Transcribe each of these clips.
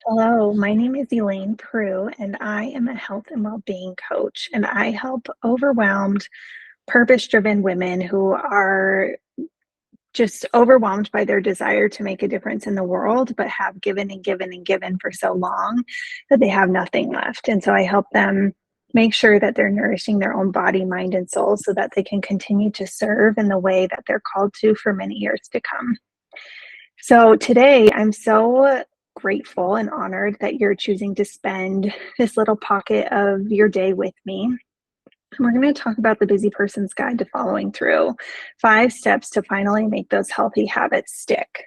Hello, my name is Elaine Proulx, and I am a health and well-being coach, and I help overwhelmed, purpose-driven women who are just overwhelmed by their desire to make a difference in the world, but have given and given and given for so long that they have nothing left. And so I help them make sure that they're nourishing their own body, mind, and soul so that they can continue to serve in the way that they're called to for many years to come. So today, I'm so grateful and honored that you're choosing to spend this little pocket of your day with me. And we're going to talk about the busy person's guide to following through 5 steps to finally make those healthy habits stick.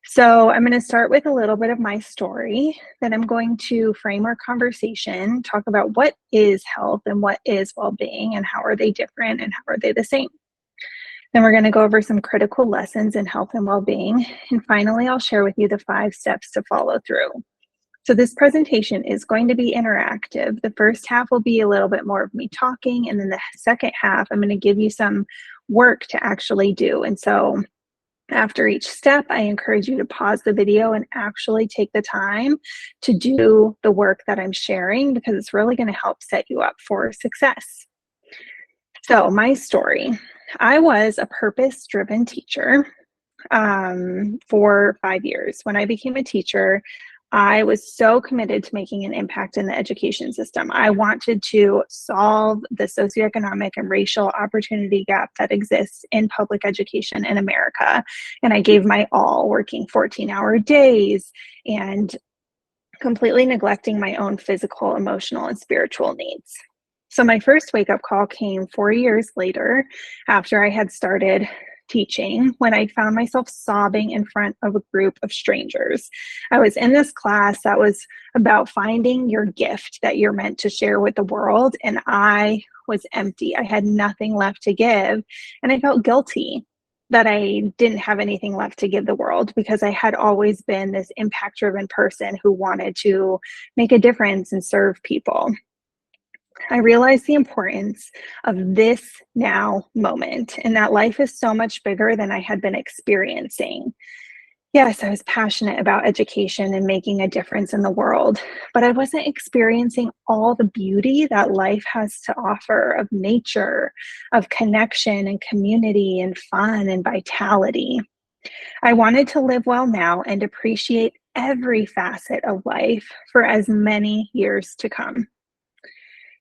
So, I'm going to start with a little bit of my story. Then, I'm going to frame our conversation, talk about what is health and what is well being, and how are they different and how are they the same. Then we're going to go over some critical lessons in health and well-being. And finally, I'll share with you the 5 steps to follow through. So this presentation is going to be interactive. The first half will be a little bit more of me talking, and then the second half, I'm going to give you some work to actually do. And so after each step, I encourage you to pause the video and actually take the time to do the work that I'm sharing, because it's really going to help set you up for success. So my story. I was a purpose-driven teacher for 5 years. When I became a teacher, I was so committed to making an impact in the education system. I wanted to solve the socioeconomic and racial opportunity gap that exists in public education in America. And I gave my all, working 14-hour days and completely neglecting my own physical, emotional, and spiritual needs. So my first wake-up call came 4 years later, after I had started teaching, when I found myself sobbing in front of a group of strangers. I was in this class that was about finding your gift that you're meant to share with the world, and I was empty. I had nothing left to give, and I felt guilty that I didn't have anything left to give the world, because I had always been this impact-driven person who wanted to make a difference and serve people. I realized the importance of this now moment, and that life is so much bigger than I had been experiencing. Yes, I was passionate about education and making a difference in the world, but I wasn't experiencing all the beauty that life has to offer, of nature, of connection and community and fun and vitality. I wanted to live well now and appreciate every facet of life for as many years to come.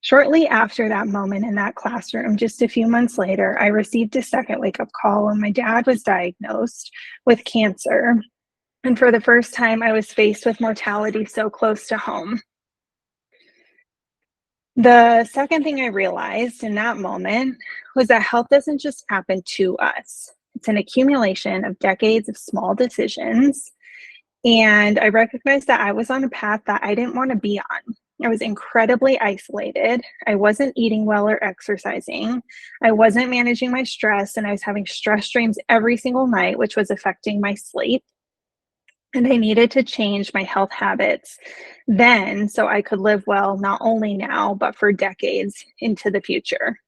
Shortly after that moment in that classroom, just a few months later, I received a second wake-up call when my dad was diagnosed with cancer. And for the first time, I was faced with mortality so close to home. The second thing I realized in that moment was that health doesn't just happen to us. It's an accumulation of decades of small decisions. And I recognized that I was on a path that I didn't want to be on. I was incredibly isolated. I wasn't eating well or exercising. I wasn't managing my stress, and I was having stress dreams every single night, which was affecting my sleep. And I needed to change my health habits then so I could live well, not only now, but for decades into the future.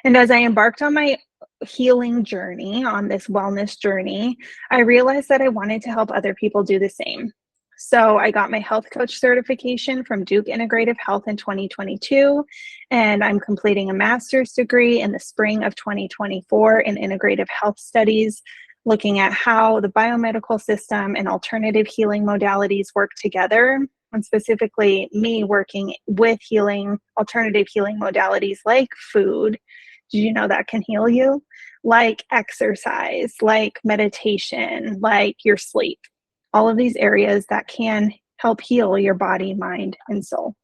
And as I embarked on my healing journey, on this wellness journey, I realized that I wanted to help other people do the same. So I got my health coach certification from Duke Integrative Health in 2022, and I'm completing a master's degree in the spring of 2024 in integrative health studies, looking at how the biomedical system and alternative healing modalities work together, and specifically me working with alternative healing modalities like food. Did you know that can heal you? Like exercise, like meditation, like your sleep. All of these areas that can help heal your body, mind, and soul.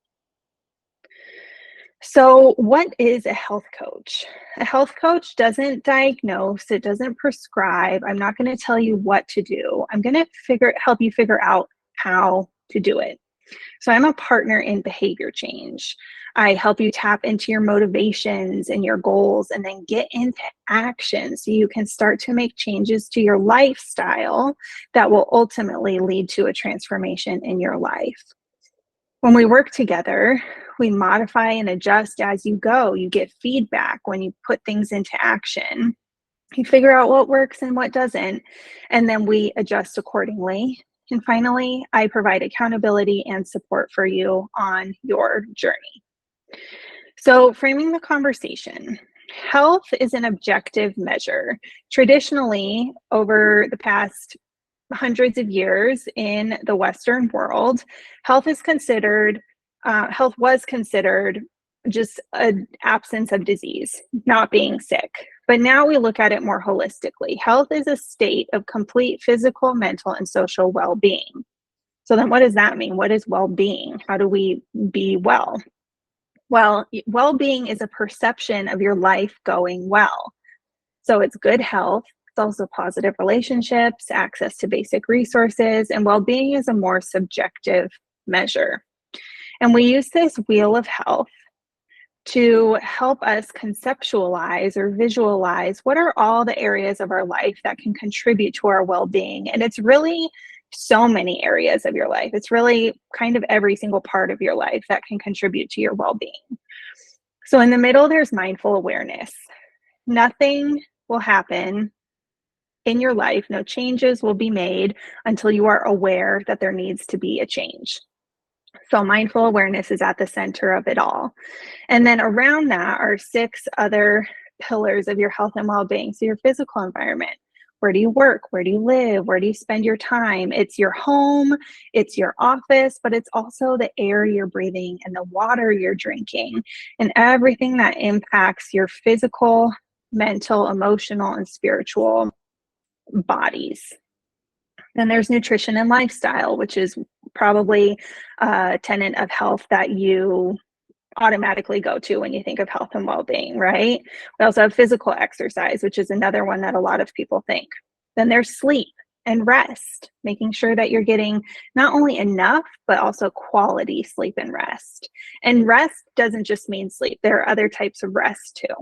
So, what is a health coach? A health coach doesn't diagnose, it doesn't prescribe. I'm not going to tell you what to do. I'm going to help you figure out how to do it. So I'm a partner in behavior change. I help you tap into your motivations and your goals, and then get into action so you can start to make changes to your lifestyle that will ultimately lead to a transformation in your life. When we work together, we modify and adjust as you go. You get feedback when you put things into action. You figure out what works and what doesn't, and then we adjust accordingly. And finally, I provide accountability and support for you on your journey. So, framing the conversation, health is an objective measure. Traditionally, over the past hundreds of years in the Western world, health is considered, health was considered just an absence of disease, not being sick. But now we look at it more holistically. Health is a state of complete physical, mental, and social well being. So, then what does that mean? What is well being? How do we be well? Well, well being is a perception of your life going well. So it's good health, it's also positive relationships, access to basic resources, and well being is a more subjective measure. And we use this wheel of health to help us conceptualize or visualize what are all the areas of our life that can contribute to our well being. And it's really so many areas of your life. It's really kind of every single part of your life that can contribute to your well being. So in the middle, there's mindful awareness. Nothing will happen in your life, no changes will be made until you are aware that there needs to be a change. So mindful awareness is at the center of it all. And then around that are 6 other pillars of your health and well-being. So your physical environment. Where do you work? Where do you live? Where do you spend your time? It's your home, it's your office, but it's also the air you're breathing and the water you're drinking and everything that impacts your physical, mental, emotional, and spiritual bodies. Then there's nutrition and lifestyle, which is probably a tenet of health that you automatically go to when you think of health and well-being, right? We also have physical exercise, which is another one that a lot of people think. Then there's sleep and rest, making sure that you're getting not only enough, but also quality sleep and rest. And rest doesn't just mean sleep. There are other types of rest too.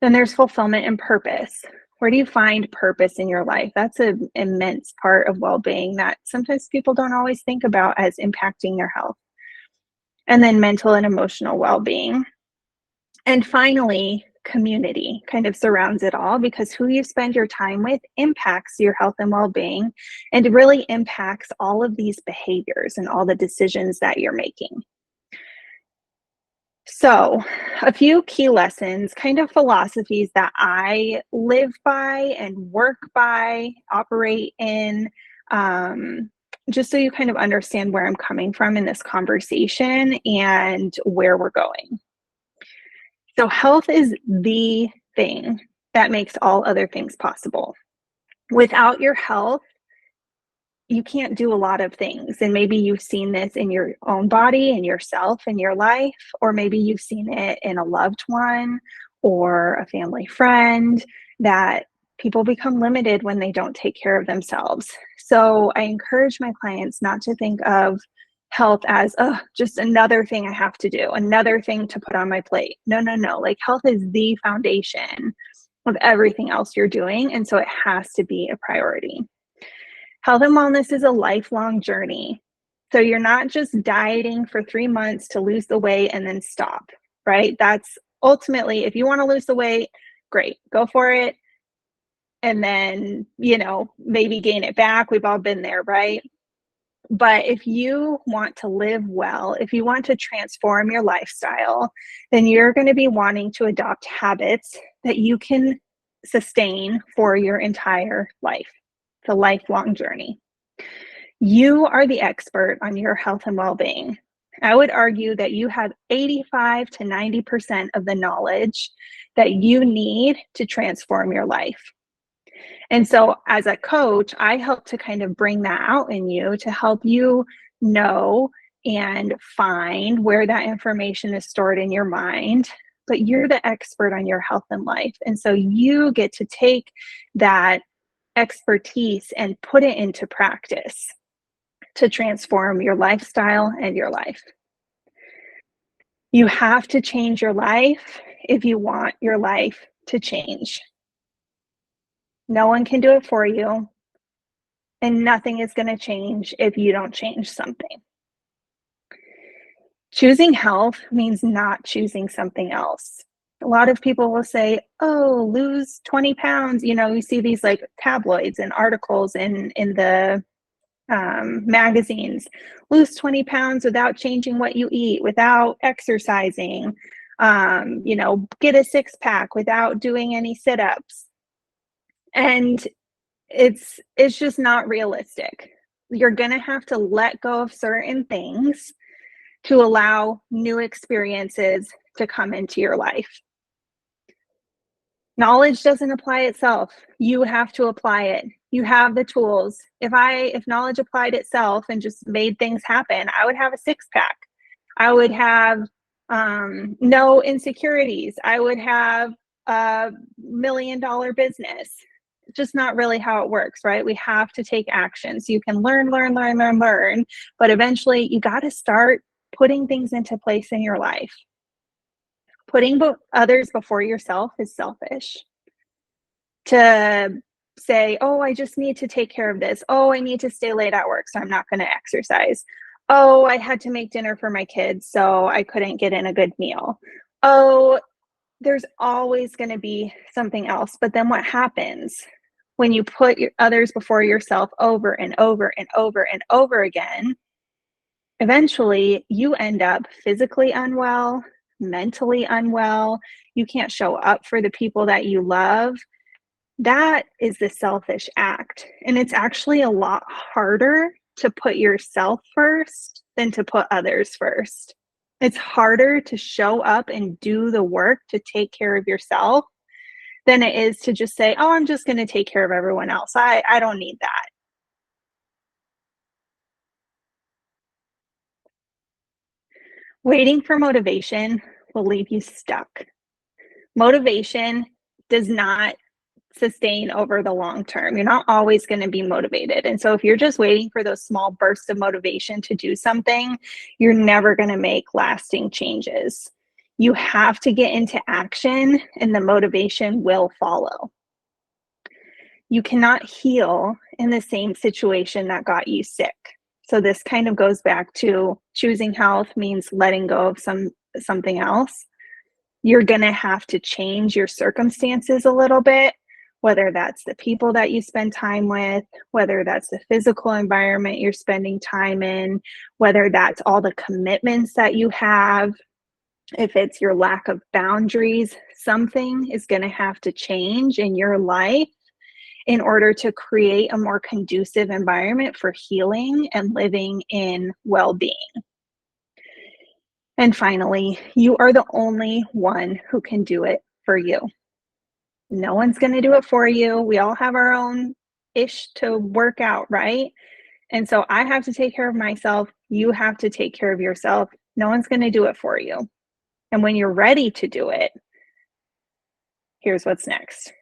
Then there's fulfillment and purpose. Where do you find purpose in your life? That's an immense part of well-being that sometimes people don't always think about as impacting their health. And then mental and emotional well-being. And finally, community kind of surrounds it all because who you spend your time with impacts your health and well-being and really impacts all of these behaviors and all the decisions that you're making. So, a few key lessons, kind of philosophies that I live by and work by, operate in, just so you kind of understand where I'm coming from in this conversation and where we're going. So, health is the thing that makes all other things possible. Without your health, you can't do a lot of things. And maybe you've seen this in your own body, in yourself, in your life, or maybe you've seen it in a loved one or a family friend that people become limited when they don't take care of themselves. So I encourage my clients not to think of health as just another thing I have to do, another thing to put on my plate. No, no, no. Like health is the foundation of everything else you're doing. And so it has to be a priority. Health and wellness is a lifelong journey. So you're not just dieting for 3 months to lose the weight and then stop, right? That's ultimately, if you want to lose the weight, great, go for it. And then, maybe gain it back. We've all been there, right? But if you want to live well, if you want to transform your lifestyle, then you're going to be wanting to adopt habits that you can sustain for your entire life. It's a lifelong journey. You are the expert on your health and well-being. I would argue that you have 85 to 90% of the knowledge that you need to transform your life. And so as a coach, I help to kind of bring that out in you to help you know and find where that information is stored in your mind. But you're the expert on your health and life. And so you get to take that expertise and put it into practice to transform your lifestyle and your life. You have to change your life if you want your life to change. No one can do it for you, and nothing is going to change if you don't change something. Choosing health means not choosing something else. A lot of people will say, oh, lose 20 pounds. You see these like tabloids and articles in the magazines, lose 20 pounds without changing what you eat, without exercising, get a six pack without doing any sit-ups. And it's just not realistic. You're going to have to let go of certain things to allow new experiences to come into your life. Knowledge doesn't apply itself. You have to apply it. You have the tools. If knowledge applied itself and just made things happen, I would have a six pack. I would have no insecurities. I would have a $1 million business. It's just not really how it works, right? We have to take action. So you can learn, but eventually you got to start putting things into place in your life. Putting others before yourself is selfish. To say, oh, I just need to take care of this. Oh, I need to stay late at work, so I'm not going to exercise. Oh, I had to make dinner for my kids, so I couldn't get in a good meal. Oh, there's always going to be something else. But then what happens when you put others before yourself over and over and over and over again? Eventually, you end up physically unwell, mentally unwell. You can't show up for the people that you love. That is the selfish act. And it's actually a lot harder to put yourself first than to put others first. It's harder to show up and do the work to take care of yourself than it is to just say, oh, I'm just going to take care of everyone else. I don't need that. Waiting for motivation will leave you stuck. Motivation does not sustain over the long term. You're not always going to be motivated. And so if you're just waiting for those small bursts of motivation to do something, you're never going to make lasting changes. You have to get into action and the motivation will follow. You cannot heal in the same situation that got you sick. So this kind of goes back to choosing health means letting go of something else. You're going to have to change your circumstances a little bit, whether that's the people that you spend time with, whether that's the physical environment you're spending time in, whether that's all the commitments that you have, if it's your lack of boundaries, something is going to have to change in your life in order to create a more conducive environment for healing and living in well-being. And finally, you are the only one who can do it for you. No one's going to do it for you. We all have our own ish to work out, right? And so I have to take care of myself. You have to take care of yourself. No one's going to do it for you. And when you're ready to do it, here's what's next.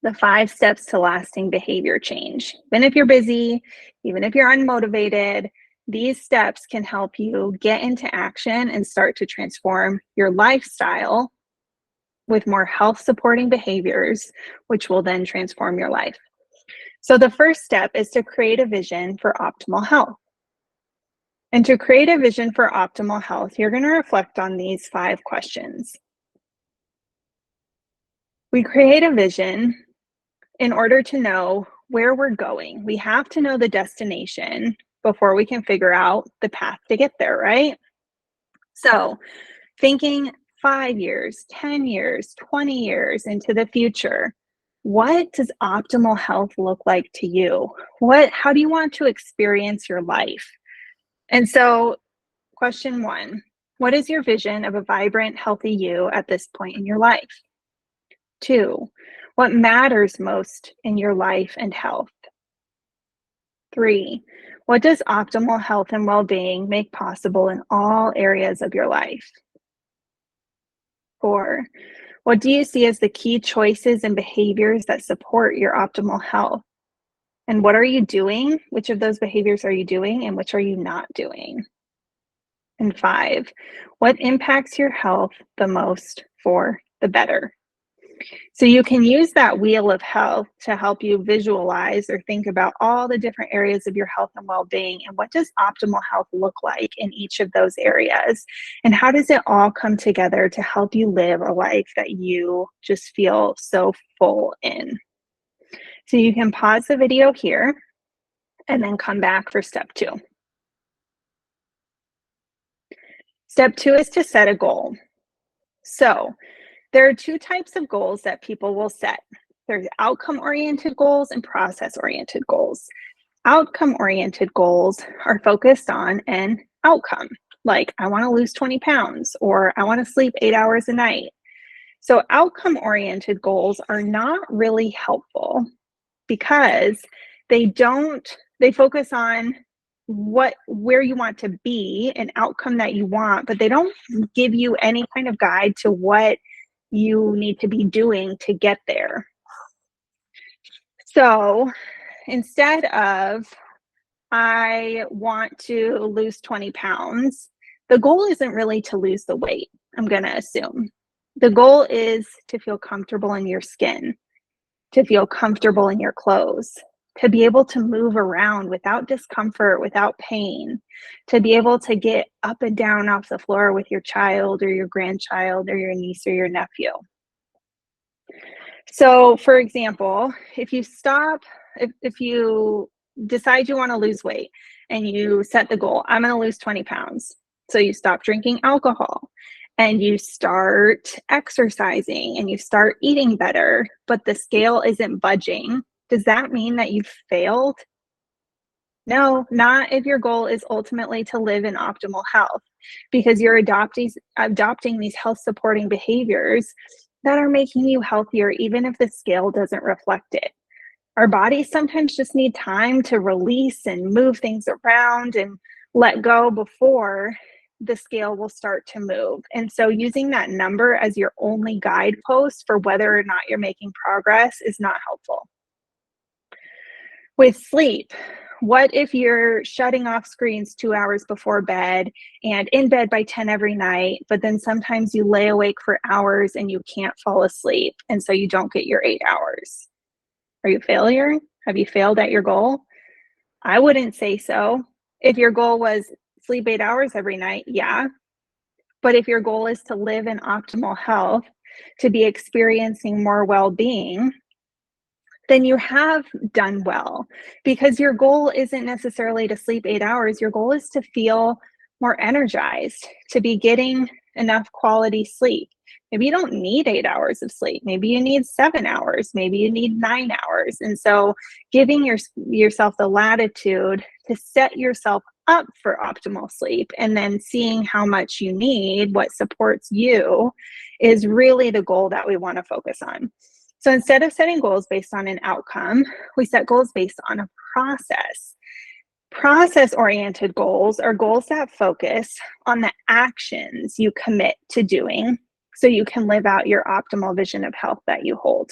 The 5 steps to lasting behavior change. Even if you're busy, even if you're unmotivated, these steps can help you get into action and start to transform your lifestyle with more health supporting behaviors, which will then transform your life. So the first step is to create a vision for optimal health. And to create a vision for optimal health, you're going to reflect on these 5 questions. We create a vision in order to know where we're going. We have to know the destination before we can figure out the path to get there, right? So thinking 5 years, 10 years, 20 years into the future, what does optimal health look like to you? How do you want to experience your life? And so question 1, what is your vision of a vibrant, healthy you at this point in your life? 2, what matters most in your life and health? 3, what does optimal health and well-being make possible in all areas of your life? 4, what do you see as the key choices and behaviors that support your optimal health? And what are you doing? Which of those behaviors are you doing and which are you not doing? And 5, what impacts your health the most for the better? So you can use that wheel of health to help you visualize or think about all the different areas of your health and well-being, and what does optimal health look like in each of those areas, and how does it all come together to help you live a life that you just feel so full in. So you can pause the video here and then come back for step 2. Step 2 is to set a goal. So there are 2 types of goals that people will set. There's outcome-oriented goals and process-oriented goals. Outcome-oriented goals are focused on an outcome, like I want to lose 20 pounds or I want to sleep 8 hours a night. So outcome-oriented goals are not really helpful because they focus on where you want to be, an outcome that you want, but they don't give you any kind of guide to what you need to be doing to get there. So instead of, I want to lose 20 pounds, the goal isn't really to lose the weight, I'm going to assume. The goal is to feel comfortable in your skin, to feel comfortable in your clothes, to be able to move around without discomfort, without pain, to be able to get up and down off the floor with your child or your grandchild or your niece or your nephew. So, for example, if you decide you want to lose weight and you set the goal, I'm going to lose 20 pounds. So you stop drinking alcohol and you start exercising and you start eating better, but the scale isn't budging. Does that mean that you've failed? No, not if your goal is ultimately to live in optimal health, because you're adopting these health supporting behaviors that are making you healthier, even if the scale doesn't reflect it. Our bodies sometimes just need time to release and move things around and let go before the scale will start to move. And so using that number as your only guidepost for whether or not you're making progress is not helpful. With sleep, what if you're shutting off screens 2 hours before bed and in bed by 10 every night, but then sometimes you lay awake for hours and you can't fall asleep, and so you don't get your 8 hours? Are you a failure? Have you failed at your goal? I wouldn't say so. If your goal was sleep 8 hours every night, yeah. But if your goal is to live in optimal health, to be experiencing more well-being, then you have done well, because your goal isn't necessarily to sleep 8 hours. Your goal is to feel more energized, to be getting enough quality sleep. Maybe you don't need 8 hours of sleep. Maybe you need 7 hours. Maybe you need 9 hours. And so giving yourself the latitude to set yourself up for optimal sleep and then seeing how much you need, what supports you, is really the goal that we want to focus on. So instead of setting goals based on an outcome, we set goals based on a process. Process-oriented goals are goals that focus on the actions you commit to doing so you can live out your optimal vision of health that you hold.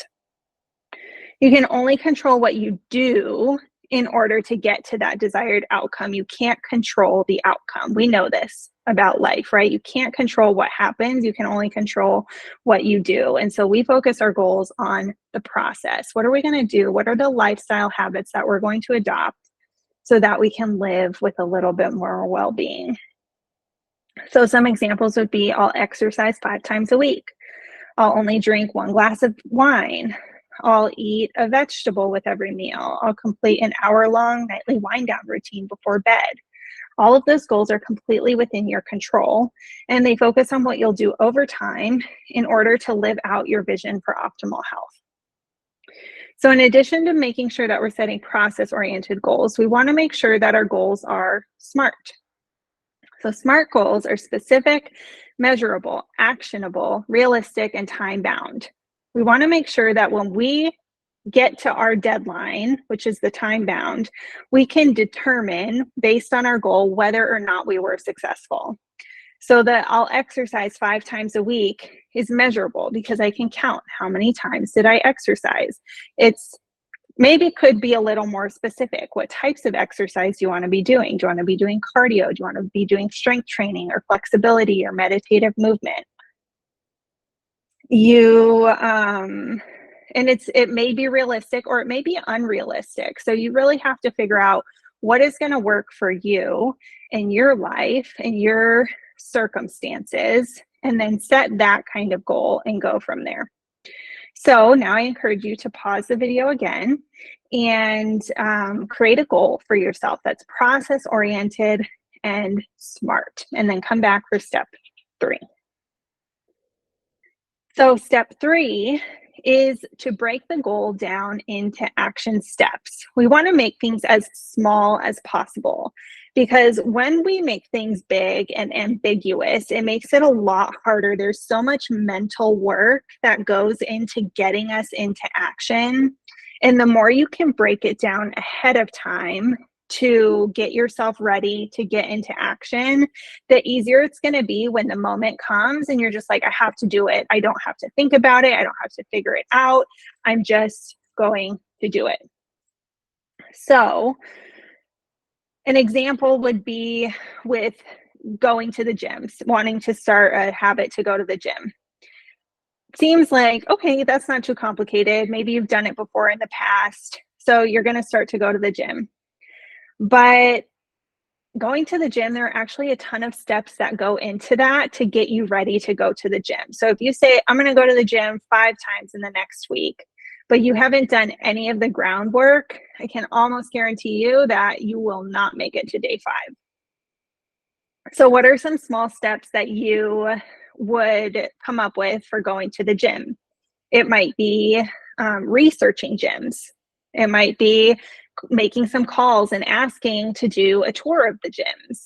You can only control what you do in order to get to that desired outcome. You can't control the outcome. We know this about life, right? You can't control what happens. You can only control what you do. And so we focus our goals on the process. What are we going to do? What are the lifestyle habits that we're going to adopt so that we can live with a little bit more well-being? So some examples would be, I'll exercise 5 times a week. I'll only drink 1 glass of wine. I'll eat a vegetable with every meal. I'll complete an hour-long nightly wind-down routine before bed. All of those goals are completely within your control, and they focus on what you'll do over time in order to live out your vision for optimal health. So in addition to making sure that we're setting process-oriented goals, we want to make sure that our goals are SMART. So SMART goals are specific, measurable, actionable, realistic, and time-bound. We want to make sure that when we get to our deadline, which is the time-bound, we can determine based on our goal whether or not we were successful. So that I'll exercise 5 times a week is measurable because I can count how many times did I exercise. It's maybe could be a little more specific. What types of exercise do you want to be doing? Do you want to be doing cardio? Do you want to be doing strength training or flexibility or meditative movement? And it may be realistic or it may be unrealistic. So you really have to figure out what is going to work for you in your life and your circumstances, and then set that kind of goal and go from there. So now I encourage you to pause the video again and create a goal for yourself that's process oriented and smart, and then come back for step 3. So step 3 is to break the goal down into action steps. We want to make things as small as possible, because when we make things big and ambiguous, it makes it a lot harder. There's so much mental work that goes into getting us into action. And the more you can break it down ahead of time to get yourself ready to get into action, the easier it's going to be when the moment comes and you're just like, I have to do it. I don't have to think about it. I don't have to figure it out. I'm just going to do it. So, an example would be with going to the gym, wanting to start a habit to go to the gym. Seems like, okay, that's not too complicated. Maybe you've done it before in the past. So, you're going to start to go to the gym. But going to the gym, there are actually a ton of steps that go into that to get you ready to go to the gym. So if you say, I'm going to go to the gym 5 times in the next week, but you haven't done any of the groundwork, I can almost guarantee you that you will not make it to day 5. So what are some small steps that you would come up with for going to the gym? It might be researching gyms. It might be making some calls and asking to do a tour of the gyms.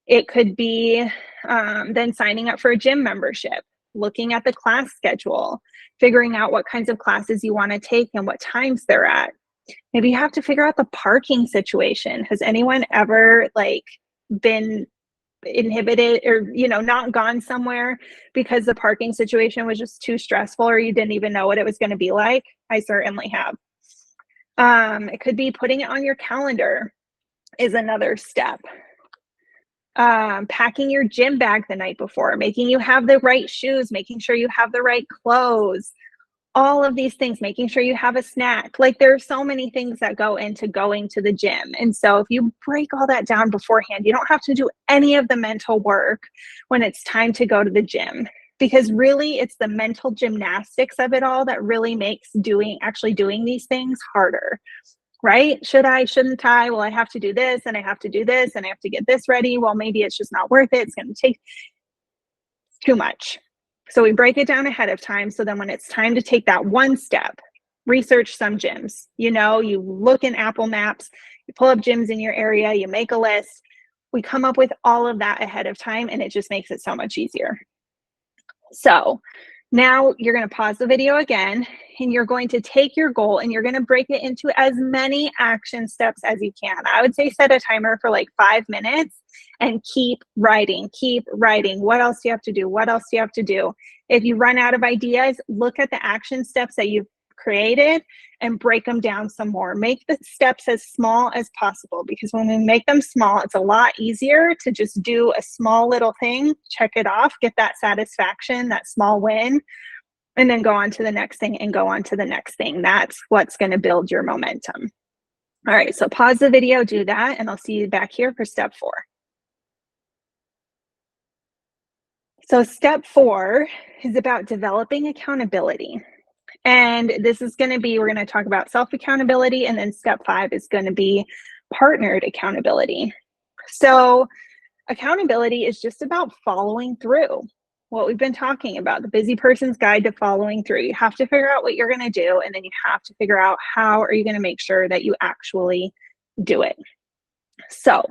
It could be then signing up for a gym membership, looking at the class schedule, figuring out what kinds of classes you want to take and what times they're at. Maybe you have to figure out the parking situation. Has anyone ever been inhibited or not gone somewhere because the parking situation was just too stressful, or you didn't even know what it was going to be like? I certainly have. It could be putting it on your calendar is another step. Packing your gym bag the night before, making you have the right shoes, making sure you have the right clothes, all of these things, making sure you have a snack. Like, there are so many things that go into going to the gym. And so if you break all that down beforehand, you don't have to do any of the mental work when it's time to go to the gym, because really it's the mental gymnastics of it all that really makes actually doing these things harder. Right? Should I, shouldn't I? Well, I have to do this and I have to do this and I have to get this ready. Well, maybe it's just not worth it. It's going to take too much. So we break it down ahead of time. So then when it's time to take that one step, research some gyms. You look in Apple Maps, you pull up gyms in your area, you make a list. We come up with all of that ahead of time, and it just makes it so much easier. So now you're going to pause the video again, and you're going to take your goal and you're going to break it into as many action steps as you can. I would say set a timer for 5 minutes and keep writing. What else do you have to do? What else do you have to do? If you run out of ideas, look at the action steps that you've created and break them down some more. Make the steps as small as possible, because when we make them small, it's a lot easier to just do a small little thing, check it off, get that satisfaction, that small win, and then go on to the next thing and go on to the next thing. That's what's going to build your momentum. All right, so pause the video, do that, and I'll see you back here for step 4. So step 4 is about developing accountability. And this is going to be, we're going to talk about self-accountability, and then step 5 is going to be partnered accountability. So accountability is just about following through. What we've been talking about, the busy person's guide to following through. You have to figure out what you're going to do, and then you have to figure out how are you going to make sure that you actually do it. So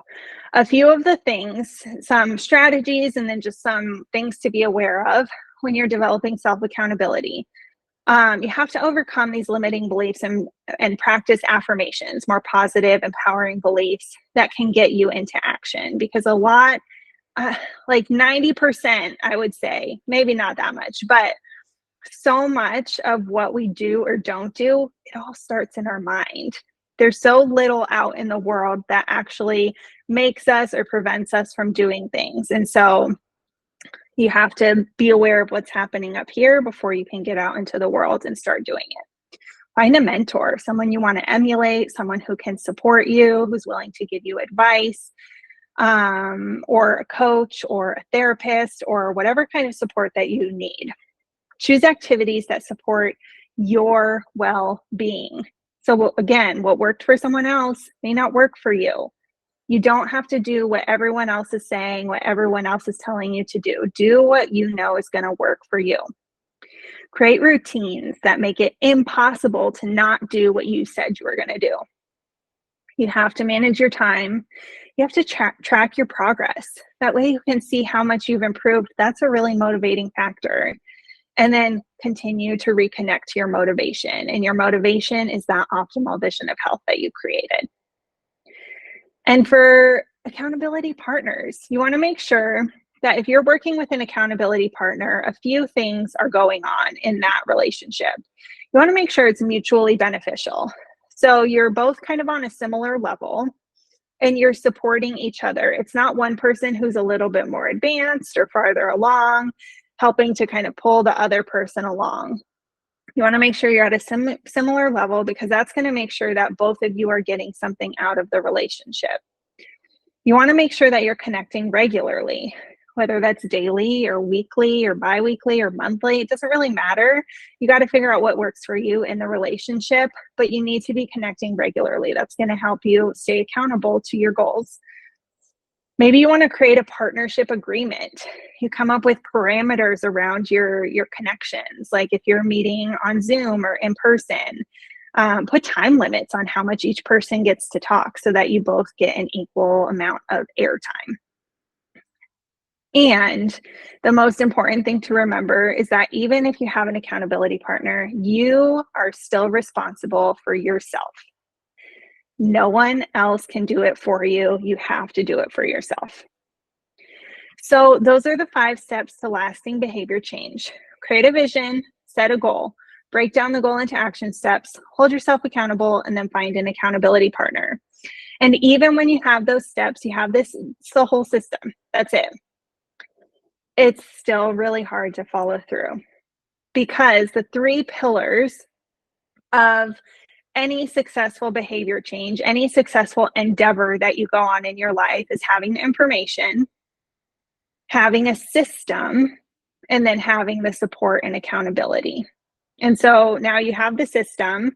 a few of the things, some strategies, and then just some things to be aware of when you're developing self-accountability. You have to overcome these limiting beliefs and practice affirmations, more positive, empowering beliefs that can get you into action. Because a lot, 90%, I would say, maybe not that much, but so much of what we do or don't do, it all starts in our mind. There's so little out in the world that actually makes us or prevents us from doing things. And so you have to be aware of what's happening up here before you can get out into the world and start doing it. Find a mentor, someone you want to emulate, someone who can support you, who's willing to give you advice, or a coach or a therapist or whatever kind of support that you need. Choose activities that support your well-being. So again, what worked for someone else may not work for you. You don't have to do what everyone else is saying, what everyone else is telling you to do. Do what you know is going to work for you. Create routines that make it impossible to not do what you said you were going to do. You have to manage your time. You have to track your progress. That way you can see how much you've improved. That's a really motivating factor. And then continue to reconnect to your motivation. And your motivation is that optimal vision of health that you created. And for accountability partners, you want to make sure that if you're working with an accountability partner, a few things are going on in that relationship. You want to make sure it's mutually beneficial. So you're both kind of on a similar level and you're supporting each other. It's not one person who's a little bit more advanced or farther along, helping to kind of pull the other person along. You want to make sure you're at a similar level because that's going to make sure that both of you are getting something out of the relationship. You want to make sure that you're connecting regularly, whether that's daily or weekly or biweekly or monthly. It doesn't really matter. You got to figure out what works for you in the relationship, but you need to be connecting regularly. That's going to help you stay accountable to your goals. Maybe you want to create a partnership agreement. You come up with parameters around your connections, like if you're meeting on Zoom or in person. Put time limits on how much each person gets to talk so that you both get an equal amount of airtime. And the most important thing to remember is that even if you have an accountability partner, you are still responsible for yourself. No one else can do it for you. You have to do it for yourself. So those are the 5 steps to lasting behavior change. Create a vision, set a goal, break down the goal into action steps, hold yourself accountable, and then find an accountability partner. And even when you have those steps, you have this, it's the whole system. That's it. It's still really hard to follow through because the 3 pillars of any successful behavior change, any successful endeavor that you go on in your life is having the information, having a system, and then having the support and accountability. And so now you have the system.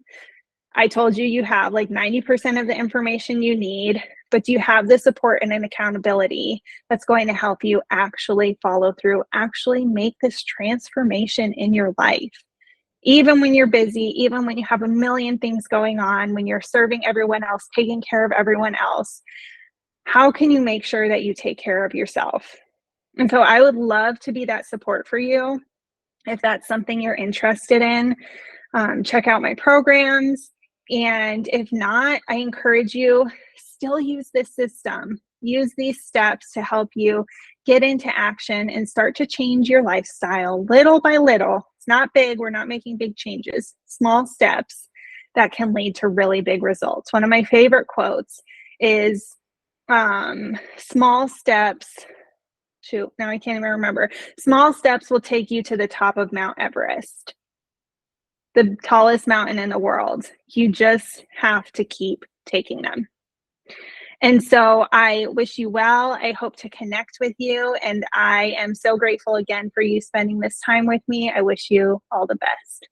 I told you you have like 90% of the information you need, but you have the support and an accountability that's going to help you actually follow through, actually make this transformation in your life. Even when you're busy, even when you have a million things going on, when you're serving everyone else, taking care of everyone else, how can you make sure that you take care of yourself? And so I would love to be that support for you. If that's something you're interested in, check out my programs. And if not, I encourage you, still use this system. Use these steps to help you get into action and start to change your lifestyle little by little. It's not big. We're not making big changes. Small steps that can lead to really big results. One of my favorite quotes is small steps. Shoot, now I can't even remember. Small steps will take you to the top of Mount Everest, the tallest mountain in the world. You just have to keep taking them. And so I wish you well. I hope to connect with you. And I am so grateful again for you spending this time with me. I wish you all the best.